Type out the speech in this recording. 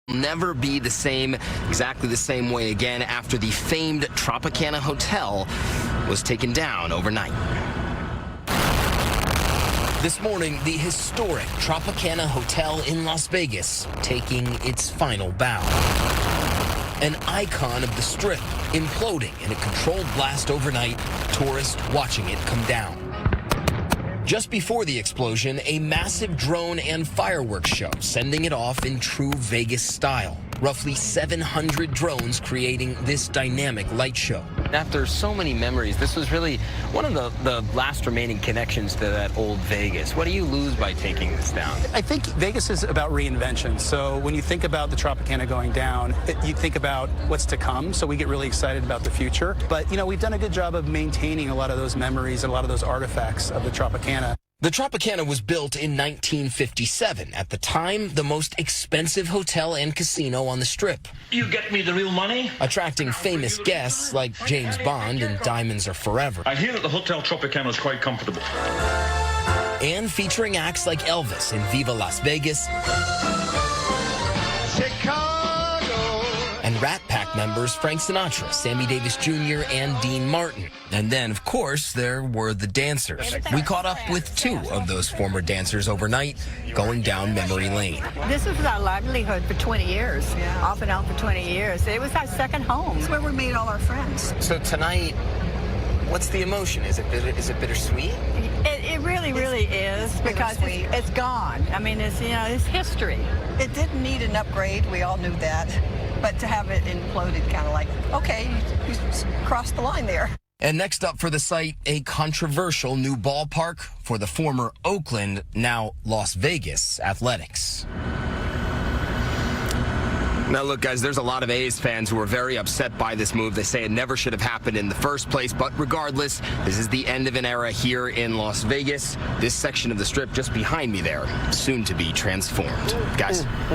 Never be the same, exactly the same way again after the famed Tropicana Hotel was taken down overnight. This morning, the historic Tropicana Hotel in Las Vegas taking its final bow. An icon of the Strip imploding in a controlled blast overnight, tourists watching it come down. Just before the explosion, a massive drone and fireworks show, sending it off in true Vegas style. Roughly 700 drones creating this dynamic light show. After so many memories, this was really one of the last remaining connections to that old Vegas. What do you lose by taking this down? I think Vegas is about reinvention. So when you think about the Tropicana going down, you think about what's to come. So we get really excited about the future. But, you know, we've done a good job of maintaining a lot of those memories and a lot of those artifacts of the Tropicana. The Tropicana was built in 1957. At the time, the most expensive hotel and casino on the Strip. You get me the real money? Attracting famous guests like James Bond and Diamonds Are Forever. I hear that the Hotel Tropicana is quite comfortable. And featuring acts like Elvis in Viva Las Vegas. And Rat Pack members Frank Sinatra, Sammy Davis Jr., and Dean Martin. And then, of course, there were the dancers. We caught up with two of those former dancers overnight, going down memory lane. This was our livelihood for 20 years, off and on for 20 years. It was our second home. It's where we made all our friends. So tonight, what's the emotion? Is it bittersweet? It really is, because it's gone. I mean, it's, you know, it's history. It didn't need an upgrade. We all knew that. But to have it imploded, kind of like, okay, you crossed the line there. And next up for the site, a controversial new ballpark for the former Oakland, now Las Vegas Athletics. Now, look, guys, there's a lot of A's fans who are very upset by this move. They say it never should have happened in the first place. But regardless, this is the end of an era here in Las Vegas. This section of the Strip just behind me there, soon to be transformed. Guys.